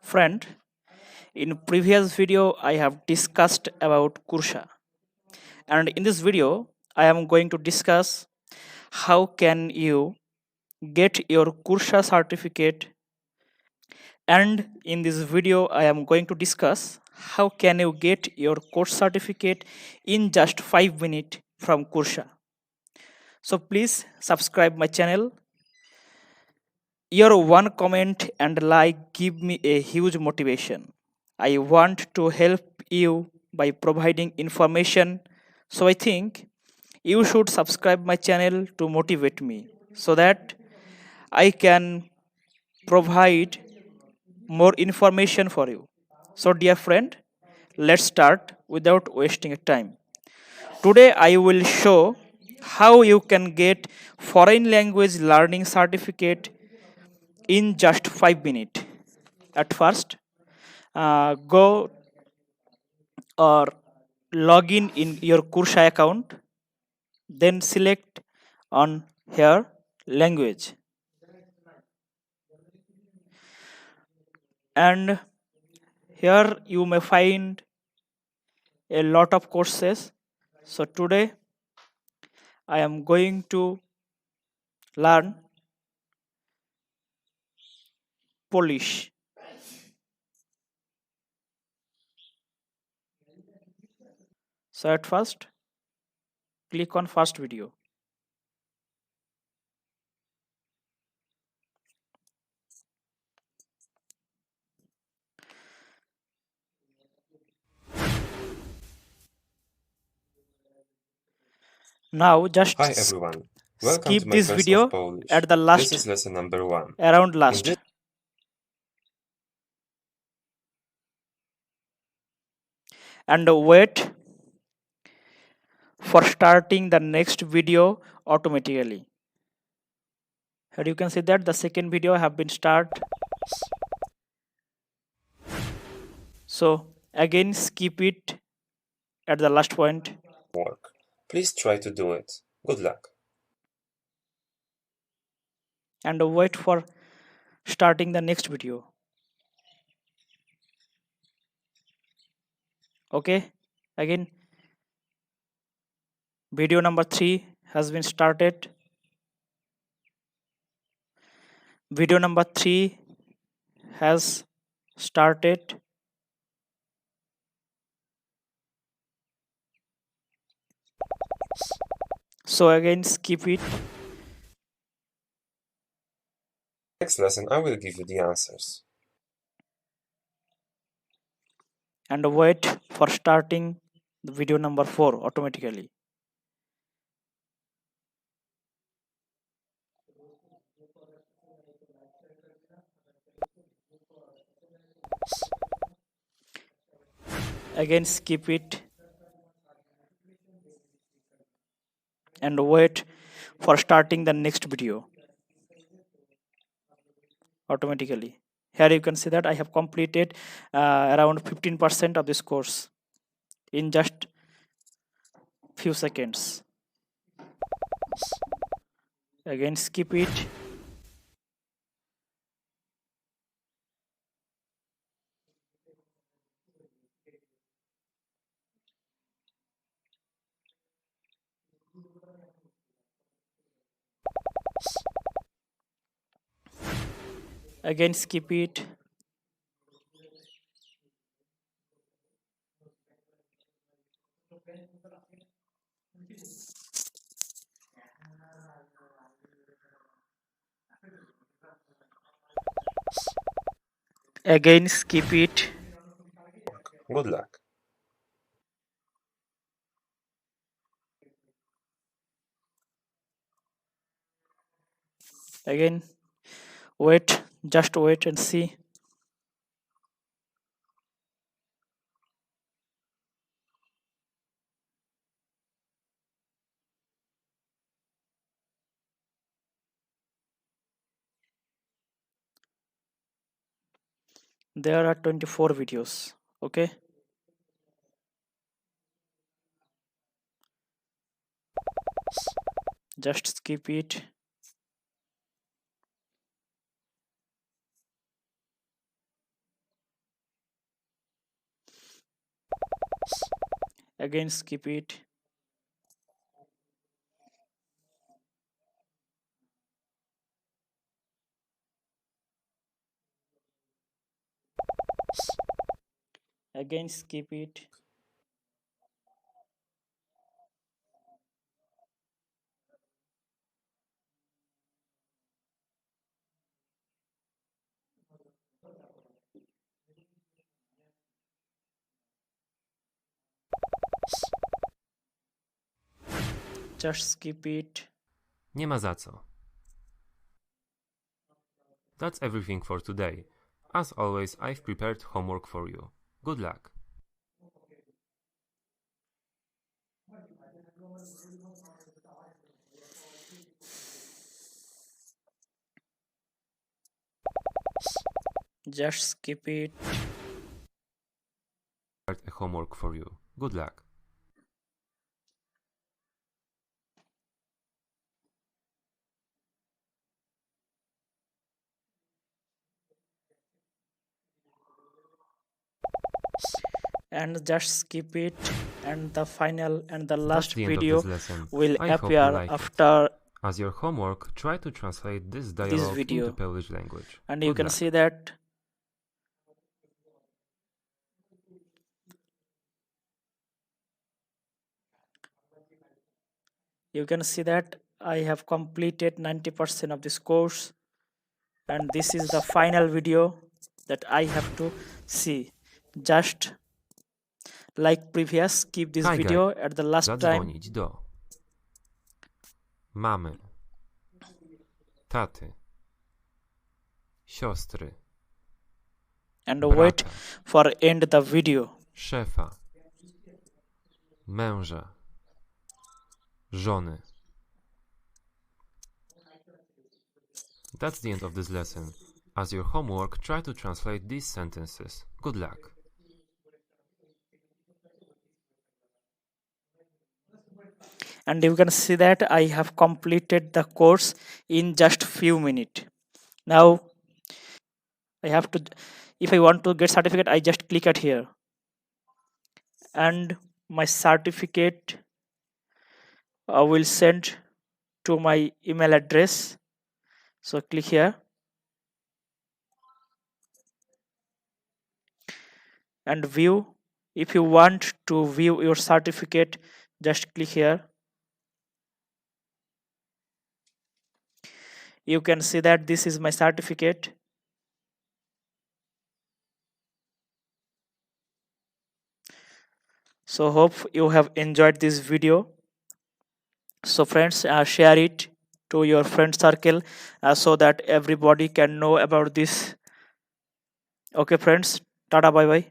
Friend, in previous video I have discussed about Cursa, and in this video I am going to discuss how can you get your Cursa certificate, and in this video I am going to discuss how can you get your course certificate in just 5 minutes from Cursa. So please subscribe my channel. Your one comment and like give me a huge motivation. I want to help you by providing information. So I think you should subscribe my channel to motivate me so that I can provide more information for you. So dear friend, let's start without wasting time. Today I will show how you can get foreign language learning certificate in just 5 minutes. At first, go or log in your Cursa account, then select on here language, and here you may find a lot of courses. So today I am going to learn Polish. So at first click on first video. Now just Hi everyone, welcome to skip my this course of video Polish. at the This last, is lesson number 1. around In last. this And wait for starting the next video automatically. Here you can see that the second video have been start. So again skip it at the last point. work. Please try to do it. Good luck. And wait for starting the next video. Okay, again video number 3 has been started. Video number 3 has started. So again skip it Next lesson I will give you the answers. and wait for starting the video number 4 automatically. Again skip it and wait for starting the next video automatically. Here you can see that I have completed around 15% of this course in just few seconds. Again skip it again skip it again skip it Good luck. again wait, just wait and see. There are 24 videos. Okay, just skip it Again skip it. Again skip it. Just skip it. Nie ma za co. That's everything for today. As always, I've prepared homework for you. Good luck. Just skip it. Prepared a homework for you. Good luck. And just skip it, and the final and the That's last the end of video this lesson. will I hope you appear like it. after As your homework, try to translate this dialogue video. into Polish language. And you Good can luck. see that I have completed 90% of this course, and this is the final video that I have to see. Just like previous, keep this Hi, video at the last time Zadzwonić do mamy, taty, siostry, and brata, wait for end the video. szefa, męża, żony. That's the end of this lesson. As your homework, try to translate these sentences. Good luck. And you can see that I have completed the course in just few minutes. Now I have to, if I want to get certificate, I just click at here, and my certificate will send to my email address. So click here, and view. If you want to view your certificate, just click here. You can see that this is my certificate. So hope you have enjoyed this video. So friends, share it to your friend circle so that everybody can know about this. Okay friends, tata, bye bye.